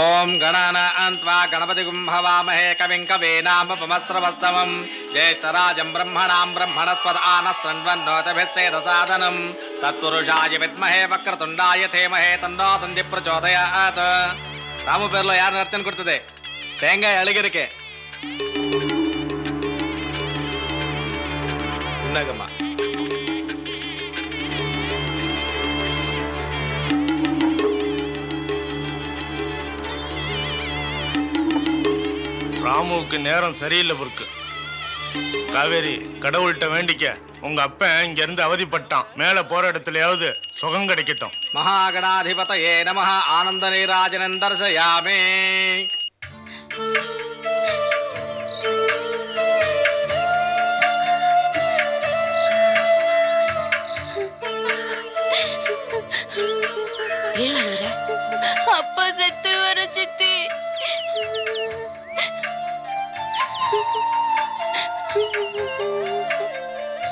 ஓம் கணானாந்த்வா கணபதிகும் ஹவாமஹே கவிம் கவேனாமபமஸ்ரவஸ்தவம் ஜேஷ்டராஜம் பிரம்மணாம் பிரம்மணஸ்பத ஆனஸ்த்ரண்வன்னோதபிஸ்ஸேதசாதனம் தத்புருஷாய வித்மஹே வக்ரதுண்டாய தீமஹே தன்னோ தந்தி பிரச்சோதயாத். ராமு பேர்ல யார் நர்ச்சன் கொடுத்தது? தேங்காய் அழுகிருக்கு. இந்தாங்கம்மா. ராமுவுக்கு நேரம் சரியில்லை பொருக்கு. காவேரி, கடவுள்கிட்ட வேண்டிக்க, உங்க அப்பன் இங்க இருந்து அவதிப்பட்டான். மேல போற இடத்துலயாவது சுகம் கிடைக்கட்டும். மகாகணாதிபதயே நமः. ஆனந்த நீராஜனம் தர்சயாமி. அப்பா செத்து வர சித்தி.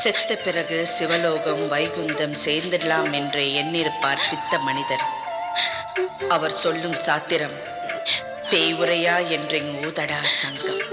செத்த பிறகு சிவலோகம் வைகுந்தம் சேர்ந்திடலாம் என்று எண்ணிருப்பார் பித்த மனிதர். அவர் சொல்லும் சாத்திரம் பேய் உரையா என்றெங் ஊதடா சங்கம்.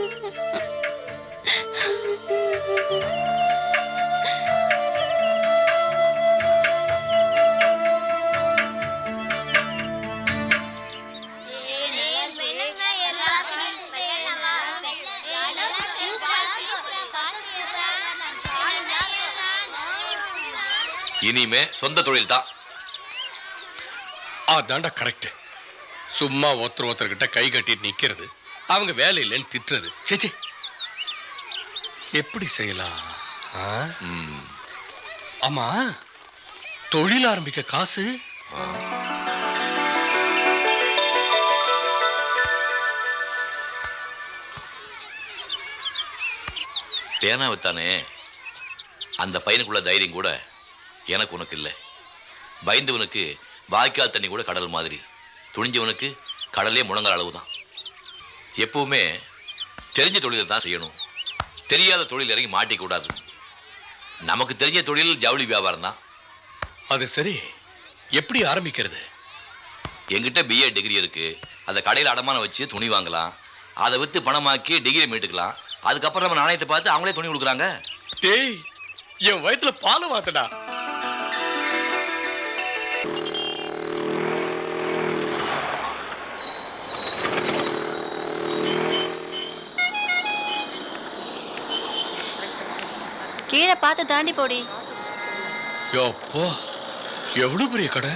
இனிமே சொந்த தொழில் தான். அதான்டா கரெக்ட். சும்மா ஒருத்தர்கிட்ட கை கட்டிட்டு நிக்கிறது, அவங்க வேலை இல்லைன்னு திட்டுறது, சேச்சி எப்படி செய்யலாம்? ஆமா, தொழில் ஆரம்பிக்க காசு? பேனா வித்தானே அந்த பையனுக்குள்ள தைரியம் கூட எனக்கு உனக்கு இல்லை. பயந்தவனுக்கு வாய்க்கால் தண்ணி கூட கடல் மாதிரி, துணிஞ்சவனுக்கு கடலே முழங்கால் அளவு தான். எப்பவுமே தெரிஞ்ச தொழிலை தான் செய்யணும், தெரியாத தொழில் இறங்கி மாட்டிக்கூடாது. நமக்கு தெரிஞ்ச தொழில் ஜவுளி வியாபாரம் தான். அது சரி, எப்படி ஆரம்பிக்கிறது? என்கிட்ட BA டிகிரி இருக்கு, அதை கடையில் அடமானம் வச்சு துணி வாங்கலாம், அதை விற்று பணமாக்கி டிகிரி மீட்டுக்கலாம். அதுக்கப்புறம் நம்ம நாணயத்தை பார்த்து அவங்களே துணி கொடுக்குறாங்க. டேய், என் வயிற்றுல பாலை வாத்தடா. கீழே பார்த்து தாண்டி போடி. யோப்பா, எவ்வளவு பெரிய கடை!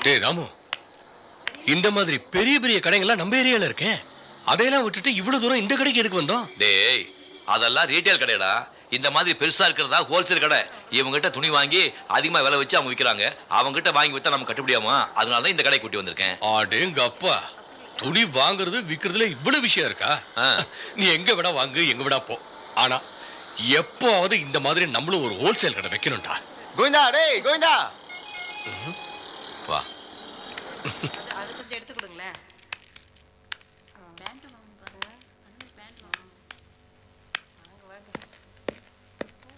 டேய் ராமு, இந்த மாதிரி பெரிய பெரிய கடைகள்லாம் நம்ம ஏரியால இருக்கே, அதையெல்லாம் விட்டுட்டு இவ்வளவு தூரம் இந்த கடைக்கு எதுக்கு வந்தோம்? டேய், அதெல்லாம் ரீட்டைல் கடைடா. இந்த மாதிரி பெருசா இருக்கிறதா ஹோல்சேல் கடை. இவங்ககிட்ட துணி வாங்கி அதிகமா விலை வச்சு அவங்க விற்கிறாங்க. அவங்ககிட்ட வாங்கி வித்தா நம்ம கட்டுப்படியாமா? அதனால தான் இந்த கடை கூட்டி வந்திருக்கேன். ஆடேங்க அப்பா, துணி வாங்குறது விற்கிறதுல இவ்வளவு விஷயம் இருக்கா? நீ எங்க விட வாங்கு, எங்க விட போ. ஆனா எப்போவாவது இந்த மாதிரி நம்மளும் ஒரு ஹோல்சேல் கடை வைக்கணும்டா. கோவிந்தா டேய் கோவிந்தா வா. அது கொஞ்சம் எடுத்து கொடுங்களேன்.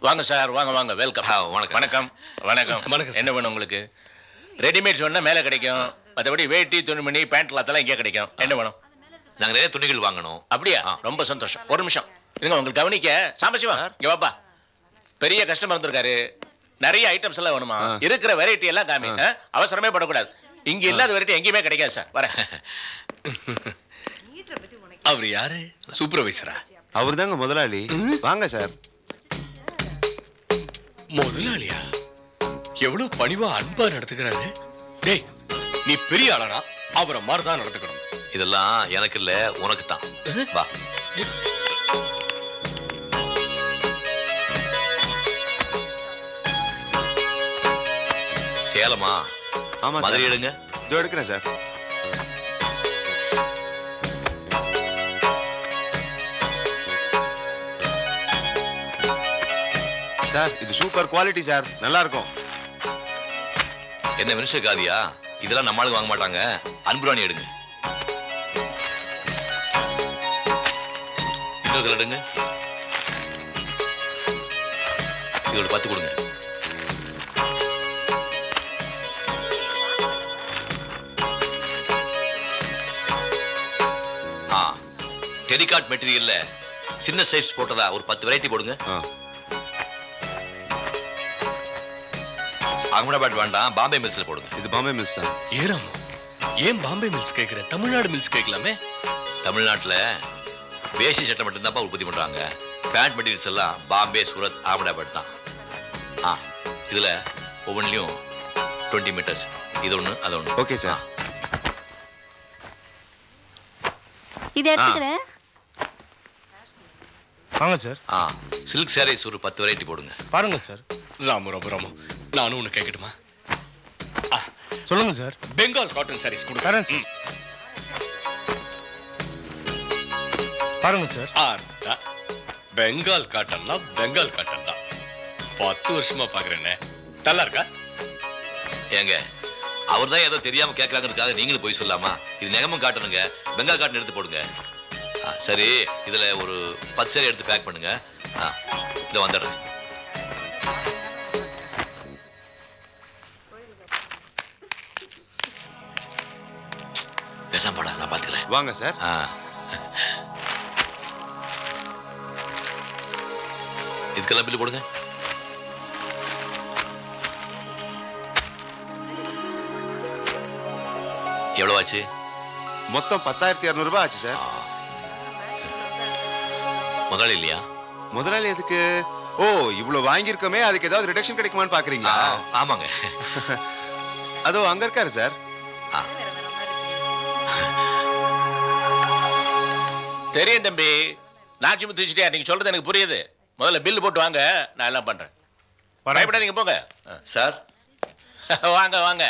வாங்க சார், வாங்க வாங்க, வெல்கம். வணக்கம். வணக்கம் வணக்கம். வணக்கம் சார். என்ன வேணும் உங்களுக்கு? ரெடிமேட் சொன்னா மேலே கிடைக்கும், மற்றபடி வேட்டி துணிமணி பேண்ட் கிளாத்தெல்லாம் இங்கே கிடைக்கும். என்ன வேணும்? நாங்க நிறைய துணிகள் வாங்கணும். அப்படியா? ரொம்ப சந்தோஷம். ஒரு நிமிஷம் இருங்க, உங்களுக்கு கவனிக்க. சாம்பசிவா இங்க வாப்பா. பெரிய கஸ்டமர் வந்திருக்காரு, நிறைய ஐட்டம்ஸ் எல்லாம் வேணுமா? இருக்கிற வெரைட்டி எல்லாம் காமி. அவசரமே படக்கூடாது. இங்க இல்லாத வெரைட்டி எங்கேயுமே கிடைக்காது சார். வரேன். அவர் யாரு? சூப்பர்வைசரா? அவர் தாங்க முதலாளி. வாங்க சார். முதலாளியா? எவ்வளவு பணிவா அன்பா நடத்துக்கிறாரு. டேய், நீ பெரிய ஆளனா அவரை மாதிரி தான் நடத்துக்கணும். இதெல்லாம் எனக்கு இல்ல, உனக்கு தான். வா. சேலமா? ஆமா மதுரை எடுங்க. இதோ எடுக்கிறேன் சார். சார் இது சூப்பர் குவாலிட்டி சார், நல்லா இருக்கும். என்ன மினிஸ்டர் காதியா? இதெல்லாம் நம்மளுக்கு வாங்க மாட்டாங்க. அன்புராணி எடுங்க. இன்னொரு கலர் எடுங்க. இதோட 10 கொடுங்க. டெலிகாட் மெட்டீரியல்ல சின்ன சைஸ் போட்டதா ஒரு 10 வெரைட்டி போடுங்க. அகமதாபாத் வேண்டாம், பாம்பே மில்ஸ்ல போடுங்க. இது பாம்பே மில்ஸ் தான். ஏறாமா? ஏன் பாம்பே மில்ஸ் கேக்குற? தமிழ்நாடு மில்ஸ் கேட்கலாமே. தமிழ்நாட்டுல வேஷ்டி சட்டை மட்டும்தான் உற்பத்தி பண்றாங்க. பேண்ட் மெட்டீரியல்ஸ் எல்லாம் பாம்பே, சூரத், அகமதாபாத் தான். இதுல ஒவ்வொன்றிலையும் 20 மீட்டர்ஸ். இது ஒண்ணு, அது ஒண்ணு. Okay sir. இதை எடுத்துக்கிறேன். வாங்க சார். சில்க் சாரீஸ் ஒரு 10 வெரைட்டி போடுங்க. பாருங்க சார். ராமு ராமு ராமு, நானும் ஒண்ணு கேட்கட்டுமா? சொல்லுங்க சார். பெங்கால் காட்டன் சாரீஸ் கொடு. தரேன் சார். பாருங்க சார். பெங்கால் காட்டன்னா பெங்கால் காட்டன் தான். 10 வருஷமா பாக்குறேன்னு. நல்லா இருக்கா? ஏங்க, அவர் தான் ஏதோ தெரியாம கேட்கறாங்கிறதுக்காக நீங்களும் போய் சொல்லாமா? இது நெகமும் காட்டணுங்க. பெங்கால் காட்டன் எடுத்து போடுங்க. சரி, இதுல ஒரு 10 சேலை எடுத்து பேக் பண்ணுங்க. இதை வந்துடுறேன். பேசாம போடா, நான் பாத்துக்கிறேன். வாங்க சார். இதுக்கெல்லாம் பில்லு போடுங்க. எவ்வளவு ஆச்சு? மொத்தம் 10,200 ரூபாய் ஆச்சு சார். முதலாளி இல்லையா? முதலாளி எதுக்கு? ஓ, இவ்வளவு வாங்கியிருக்கோமே, அதுக்கு ஏதாவது ரிடக்ஷன் கிடைக்குமான்னு பாக்குறீங்களா? ஆமாங்க. அதோ அங்க இருக்காரு சார். தெரியும் தம்பி, நாச்சி முத்திச்சிட்டியா? நீங்க சொல்றது எனக்கு புரியுது. முதல்ல பில்லு போட்டு வாங்க, நான் எல்லாம் பண்றேன். பயப்படாதீங்க, போங்க சார். வாங்க வாங்க.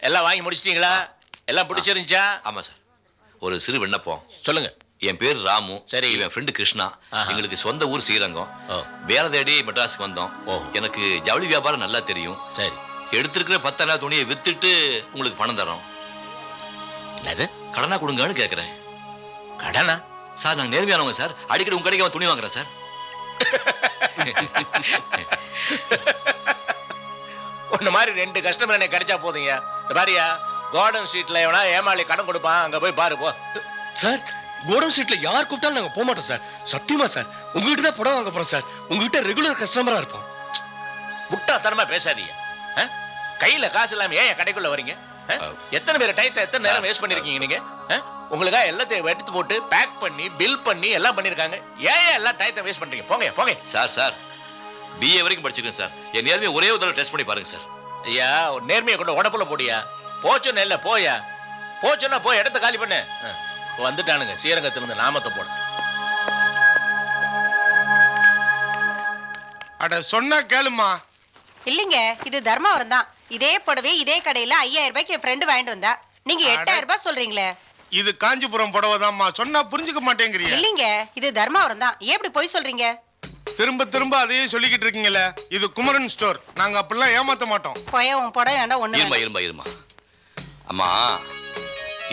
எல்லாம் வாங்கி முடிச்சிட்டீங்களா? எல்லாம் பிடிச்சிருந்துச்சா? ஆமா சார். ஒரு சிறு விண்ணப்பம். சொல்லுங்க. என் பேர் ராமு. சரி. இவன் ஃப்ரெண்டு கிருஷ்ணா. எங்களுக்கு சொந்த ஊர் ஸ்ரீரங்கம். வேலை தேடி மெட்ராஸுக்கு வந்தோம். எனக்கு ஜவுளி வியாபாரம் நல்லா தெரியும். சரி. எடுத்திருக்கிற 10,000 துணியை வித்துட்டு உங்களுக்கு பணம் தரோம். என்னது? கடனா கொடுங்கன்னு கேட்கிறேன். கடனா? சார், நாங்க நேர்மையானவங்க சார். அடிக்கடி உங்க கடைக்கு துணி வாங்குறேன் சார். ஒன்னு மாதிரி 2 கஸ்டமர் எனக்கு கிடைச்சா போதுங்க. பாரியா, கார்டன் ஸ்ட்ரீட்ல எவனா ஏமாளி கடன் கொடுப்பான், அங்க போய் பாரு போ. சார், கோடம் ஸ்ட்ரீட்ல யார் கூப்பிட்டாலும் நாங்க போக மாட்டோம் சார். சத்தியமா சார், உங்ககிட்ட தான் புடவை வாங்க போறோம் சார். உங்ககிட்ட ரெகுலர் கஸ்டமரா இருப்போம். முட்டாத்தனமா பேசாதீங்க. கையில காசு இல்லாம ஏன் கடைக்குள்ள வரீங்க? எத்தனை பேர் டயத்தை எத்தனை நேரம் வேஸ்ட் பண்ணிருக்கீங்க நீங்க? உங்களுக்காக எல்லாத்தையும் எடுத்து போட்டு பேக் பண்ணி பில் பண்ணி எல்லாம் பண்ணிருக்காங்க. ஏன் எல்லாம் டயத்தை வேஸ்ட் பண்றீங்க? போங்க போங்க. சார், BA வரைக்கும் படிச்சிருக்கேன் சார். என் நேர்மையை ஒரே ஒரு தடவை டெஸ்ட் பண்ணி பாருங்க சார். ஐயா, நேர்மையை கொண்டு உடம்புல போடியா? போச்சோன்னு இல்ல, போயா. போச்சோன்னா போய் இடத்த காலி பண்ணு. வந்துட்டானுங்க ஸ்ரீரங்கத்திலிருந்து நாமத்தை போட. அட சொன்னா கேளுமா. இல்லைங்க, இது தர்மாவரம் தான். இதே புடவை இதே கடையில 5000 ரூபாய்க்கு என் ஃப்ரெண்டு வாங்கிட்டு வந்தா. நீங்க 8000 ரூபாய் சொல்றீங்களே. இது காஞ்சிபுரம் புடவை தான்மா. சொன்னா புரிஞ்சுக்க மாட்டேங்கிறீங்க. இல்லைங்க, இது தர்மாவரம் தான். ஏன் இப்படி போய் சொல்றீங்க? திரும்ப திரும்ப அதையே சொல்லிக்கிட்டு இருக்கீங்களே. இது குமரன் ஸ்டோர். நாங்க அப்படிலாம் ஏமாத்த மாட்டோம். போய உன் புடவை வேண்டாம் ஒண்ணு இருமா இருமா இருமா. அம்மா,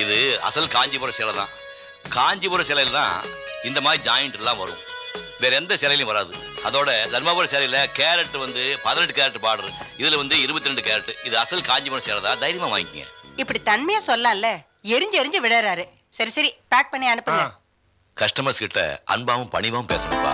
இது அசல் காஞ்சிபுரம் சேலை தான். காஞ்சிபுரம் சேலையில் தான் இந்த மாதிரி ஜாயிண்ட் எல்லாம் வரும். வேற எந்த சேலையிலும் வராது. அதோட தர்மபுரம் சேலையில கேரட் வந்து 18 கேரட் பார்டர், இதுல வந்து 22 கேரட். இது அசல் காஞ்சிபுரம் சேலை தான். தைரியமா வாங்கிக்கங்க. இப்படி தன்மையா சொல்லலாம்ல. எரிஞ்சு எரிஞ்சு விடறாரு. சரி சரி, பேக் பண்ணி அனுப்புங்க. கஸ்டமர்ஸ் கிட்ட அன்பாவும் பணிவாவும் பேசணும்ப்பா.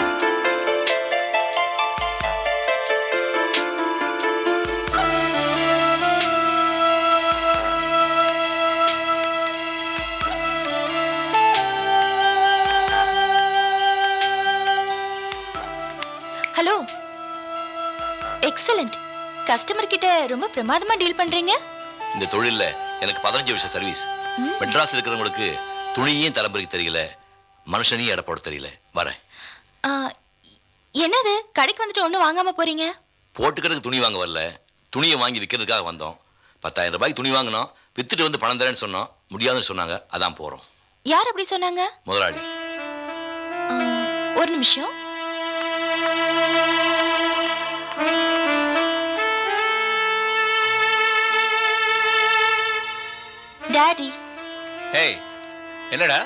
Hello, excellent. கஸ்டமர் கிட்ட ரொம்ப பிரமாதமா டீல் பண்றீங்க. இந்த தொழில்ல எனக்கு 15 வருஷம் சர்வீஸ். மெட்ராஸ் இருக்கிறவங்களுக்கு துணியையும் தலைமுறைக்கு தெரியல, மனுஷனையும் எடை போட தெரியல. வரேன். என்னது, கடைக்கு வந்துட்டு ஒன்றும் வாங்காம போறீங்க? போட்டுக்கிறதுக்கு துணி வாங்க வரல, துணியை வாங்கி விற்கிறதுக்காக வந்தோம். 10,000 ரூபாய்க்கு துணி வாங்கினோம். வித்துட்டு வந்து பணம் தரேன்னு சொன்னோம். முடியாதுன்னு சொன்னாங்க. அதான் போறோம். யார் அப்படி சொன்னாங்க? முதலாளி. ஒரு நிமிஷம். டாடி. ஏய், என்னடா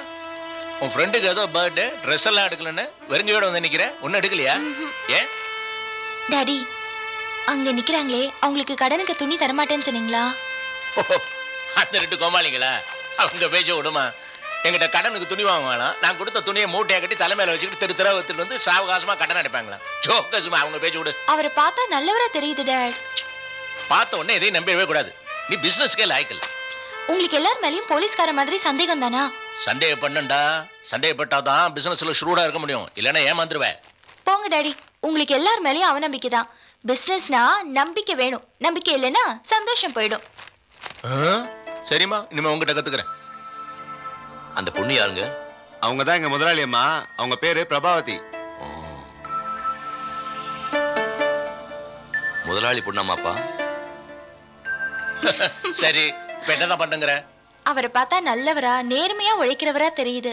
உன் ஃப்ரெண்டுக்கு ஏதோ பர்த்டே, ட்ரெஸ் எல்லாம் எடுக்கலன்னு வெறுங்கையோட வந்து நிக்கிறேன். ஒன்னும் எடுக்கலையா? ஏன் டாடி, அங்க நிக்கிறாங்களே, அவங்களுக்கு கடனுக்கு துணி தரமாட்டேன்னு சொன்னீங்களா? அந்த 2 கோமாளிங்களா? அவங்க பேச்ச விடுமா? எங்கிட்ட கடனுக்கு துணி வாங்குவாங்களாம். நான் கொடுத்த துணியை மூட்டையை கட்டி தலைமையில வச்சுக்கிட்டு தெரு தெருவா வித்துட்டு வந்து சாவகாசமா கடன் அடைப்பாங்களாம். ஜோக்கசுமா, அவங்க பேச்ச விடு. அவரை பார்த்தா நல்லவரா தெரியுது டாட். பார்த்த உடனே எதையும் நம்பவே கூடாது. நீ பிசினஸ்க்கே லாய்க்கல. உங்களுக்கு எல்லார் மேலயும் போலீஸ்கார மாதிரி சந்தேகம் தானா? சந்தேகப்பண்ணண்டா. சந்தேகப்பட்டாதான் பிசினஸ்ல ஷூடா இருக்க முடியும். இல்லைன்னா ஏமாந்துருவேன். போங்க டாடி, உங்களுக்கு எல்லார் மேலயும் அவநம்பிக்கை தான். பிசினஸ்னா நம்பிக்கை வேணும். நம்பிக்கை இல்லைன்னா சந்தோஷம் போயிடும். சரிம்மா, இனிமே உங்ககிட்ட கத்துக்கிறேன். அந்த பொண்ணு யாருங்க? அவங்க தான் எங்க முதலாளி அம்மா. அவங்க பேரு பிரபாவதி. முதலாளி பொண்ணாமாப்பா? சரி, இப்ப என்னதான் பண்ணுங்கிற? அவரை பார்த்தா நல்லவரா, நேர்மையா உழைக்கிறவரா தெரியுது.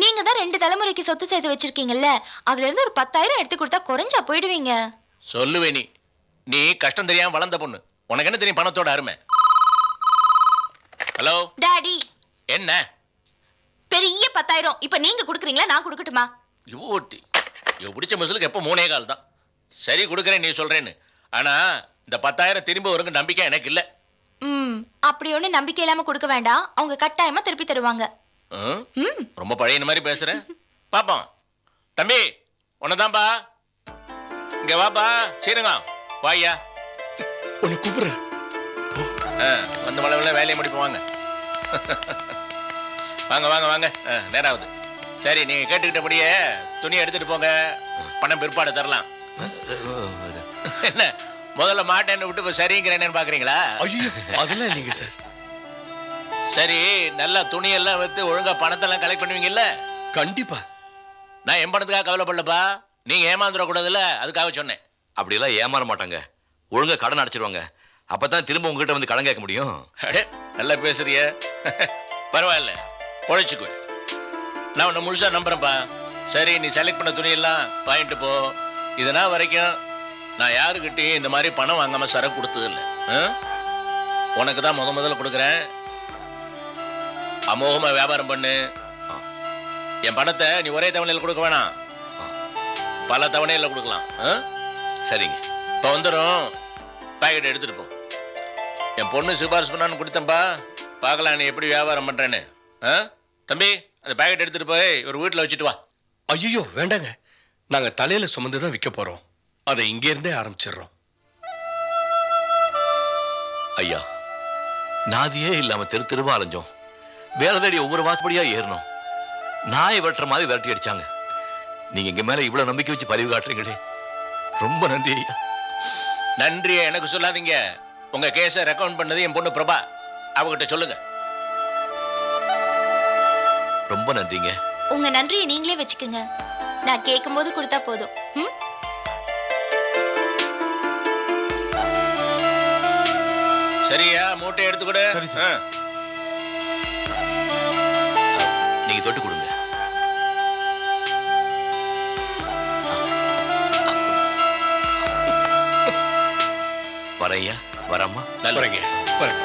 நீங்க தான் 2 தலைமுறைக்கு சொத்து சேர்த்து வச்சிருக்கீங்கல்ல, அதுல இருந்து ஒரு 10,000 எடுத்து கொடுத்தா குறைஞ்சா போயிடுவீங்க. சொல்லுவே நீ. நீ கஷ்டம் தெரியாம வளர்ந்த பொண்ணு. உனக்கு என்ன தெரியும் பணத்தோட அருமை? Hello daddy. என்ன பெரிய 10,000 இப்ப நீங்க குடுக்குறீங்களா, நான் குடுக்கட்டுமா? யோட்டி, பிடிச்ச மசலுக்கு எப்போ 3 கால் தான். சரி கொடுக்குறேன் நீ சொல்றேன்னு. ஆனா இந்த 10,000 திரும்ப வருங்க நம்பிக்கை எனக்கு இல்ல. அப்படி ஒண்ணு நம்பிக்கை இல்லாம கொடுக்க வேண்டாம். அவங்க கட்டாயமா திருப்பி தருவாங்க. ரொம்ப பழைய மாதிரி பேசுறேன். பாப்போம். தம்பி, உன்னதான்பா. இங்க வாப்பா. சரிங்க, வாயா. உன்னை கூப்பிடுற. வந்து மழை வேலையை முடிப்போம். வாங்க வாங்க வாங்க வாங்க. நேராகுது. சரி, நீங்க கேட்டுக்கிட்டபடியே துணியை எடுத்துட்டு போங்க. பணம் பிற்பாடு தரலாம். என்ன முதல்ல மாட்டேன்னு விட்டு இப்ப சரிங்கிறேன்னு பாக்குறீங்களா? ஐயோ, அதெல்லாம் இல்லைங்க சார். சரி, நல்லா துணியெல்லாம் வைத்து ஒழுங்கா பணத்தெல்லாம் கலெக்ட் பண்ணுவீங்கல்ல? கண்டிப்பா. நான் என் பணத்துக்காக கவலைப்படலப்பா. நீங்க ஏமாந்துட கூடாதுல்ல, அதுக்காக சொன்னேன். அப்படியெல்லாம் ஏமாற மாட்டாங்க. ஒழுங்கா கடன் அடைச்சிருவாங்க. அப்பதான் திரும்ப உங்ககிட்ட வந்து கடன் கேட்க முடியும். நல்லா பேசுறிய. பரவாயில்ல, பொழைச்சுக்குவேன். நான் உன்னை முழுசா நம்புறேன்ப்பா. சரி, நீ செலக்ட் பண்ண துணியெல்லாம் வாங்கிட்டு போ. இதனா வரைக்கும் நான் யாருக்கிட்டையும் இந்த மாதிரி பணம் வாங்காம சரக்கு கொடுத்தது இல்லை. உனக்கு தான் முதல்ல கொடுக்குறேன். அமோகமா வியாபாரம் பண்ணு. என் பணத்தை நீ ஒரே தவணையில் கொடுக்க வேணாம், பல தவணையில் கொடுக்கலாம். சரிங்க, இப்போ வந்துடும். பாக்கெட் எடுத்துட்டு போ. என் பொண்ணு சிபாரிசு பண்ணான்னு கொடுத்தேன்ப்பா. பார்க்கலாம் நீ எப்படி வியாபாரம் பண்றேன்னு. தம்பி, அந்த பாக்கெட் எடுத்துட்டு போய் ஒரு வீட்டில் வச்சுட்டு வா. ஐயோ வேண்டாங்க, நாங்க தலையில சுமந்து தான் விற்க போறோம். அதை இங்க இருந்தே ஆரம்பிச்சிடுறோம். ஐயா, நாதியே இல்லாம தெரு தெருவா அலைஞ்சோம். வேலை தேடி ஒவ்வொரு வாசப்படியா ஏறணும். நாயை விரட்டுற மாதிரி விரட்டி அடிச்சாங்க. நீங்க எங்க மேல இவ்வளவு நம்பிக்கை வச்சு பதிவு காட்டுறீங்களே, ரொம்ப நன்றி ஐயா. நன்றியை எனக்கு சொல்லாதீங்க. உங்க கேஸை ரெக்கமெண்ட் பண்ணது என் பொண்ணு பிரபா. அவகிட்ட சொல்லுங்க. ரொம்ப நன்றிங்க. உங்க நன்றியை நீங்களே வச்சுக்கோங்க. நான் கேட்கும் போது கொடுத்தா போதும். சரியா? மூட்டை எடுத்துக்கூட. நீங்க தொட்டு கொடுங்க. வரம்மா. வரேங்க வரேன்.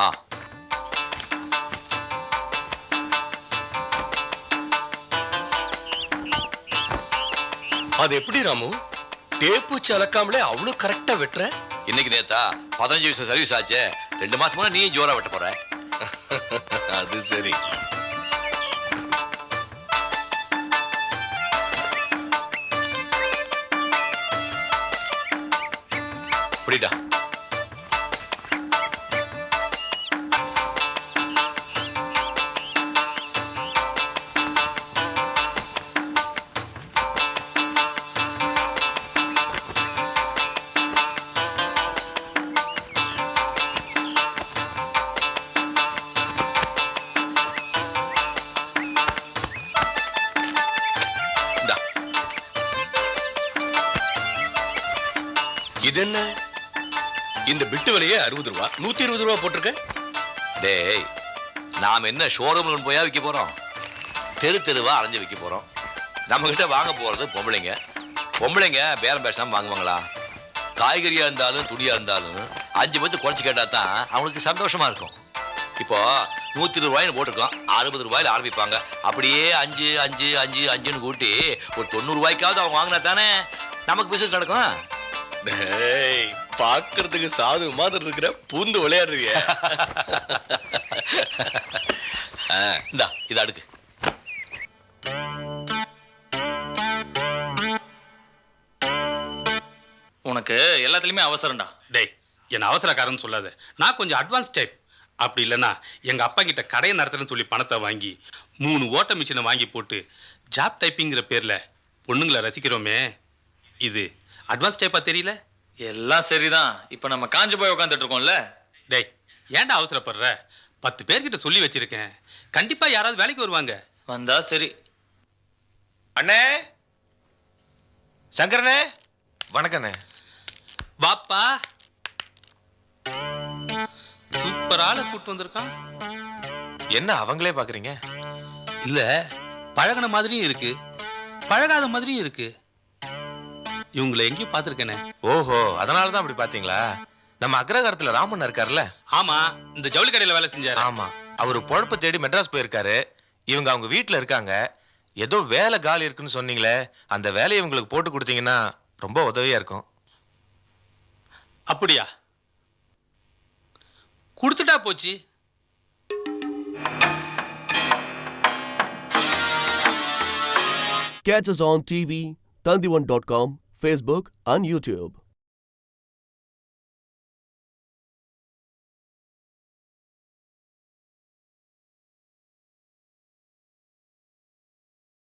ஆ அது எப்படி ராமு டேப்பு சலக்காமலே அவ்வளவு கரெக்டா வெட்டுற? இன்னைக்கு நேத்தா 15 வருஷம் சர்வீஸ் ஆச்சு. 2 மாசம் முன்னாடி நீ ஜோரா வெட்ட போற. அது சரி. புரியுதா? இது என்ன? இந்த பிட்டு விலையே 60 ரூபா, 120 ரூபா போட்டிருக்க. டேய், நாம என்ன ஷோரூம்ல போயா விற்க போறோம்? தெரு தெருவா அலைஞ்சு விற்க போறோம். நம்ம கிட்ட வாங்க போறது பொம்பளைங்க. பொம்பளைங்க பேரம் பேசாம வாங்குவாங்களா? காய்கறியா இருந்தாலும் துணியா இருந்தாலும் 5 பேத்து குறைச்சு கேட்டா தான் அவங்களுக்கு சந்தோஷமா இருக்கும். இப்போ 120 ரூபாய்னு போட்டிருக்கோம், 60 ரூபாயில ஆரம்பிப்பாங்க. அப்படியே 5 5 5 5ன்னு கூட்டி ஒரு 90 ரூபாய்க்காவது அவங்க வாங்கினா தானே நமக்கு பிசினஸ் நடக்கும். டேய், பார்க்கிறதுக்கு சாது மாதிரி இருக்கிற, பூந்து விளையாடுறிய. இந்தா இத அடுக்கு. உனக்கு எல்லாத்துலயுமே அவசரம்டா. டேய், என்ன அவசரக்காரன்னு சொல்லாத. நான் கொஞ்சம் அட்வான்ஸ் டைப். அப்படி இல்லைன்னா எங்க அப்பா கிட்ட கடையை நடத்துறேன்னு சொல்லி பணத்தை வாங்கி 3 ஓட்ட மிஷினை வாங்கி போட்டு ஜாப் டைப்பிங்கிற பேர்ல பொண்ணுங்களை ரசிக்கிறோமே, இது அட்வான்ஸ் டைப்பா தெரியல? எல்லாம் சரிதான். இப்ப நம்ம காஞ்சு போய் உட்காந்துட்டு இருக்கோம்ல. டேய், ஏன்டா அவசரப்படுற? 10 பேர்கிட்ட சொல்லி வச்சிருக்கேன். கண்டிப்பா யாராவது வேலைக்கு வருவாங்க. வந்தா சரி. அண்ணே, சங்கரனே, வணக்கண்ணே. வாப்பா, சூப்பரால கூட்டு வந்திருக்கான். என்ன அவங்களே பாக்குறீங்க? இல்ல, பழகுன மாதிரியும் இருக்கு, பழகாத மாதிரியும் இருக்கு. இவங்களை எங்கேயும் பார்த்திருக்கேனே. ஓஹோ, அதனாலதான் அப்படி பாத்தீங்களா? நம்ம அக்ரகாரத்துல ராமன் இருக்காருல்ல? ஆமா, இந்த ஜவுளி கடையில வேலை செஞ்சாரு. ஆமா, அவரு பொழப்ப தேடி மெட்ராஸ் போயிருக்காரு. இவங்க அவங்க வீட்டுல இருக்காங்க. ஏதோ வேலை காலி இருக்குன்னு சொன்னீங்களே, அந்த வேலையை இவங்களுக்கு போட்டு கொடுத்தீங்கன்னா ரொம்ப உதவியா இருக்கும். அப்படியா? கொடுத்துட்டா போச்சு. Catch us on TV, Tandivan.com, Facebook and YouTube.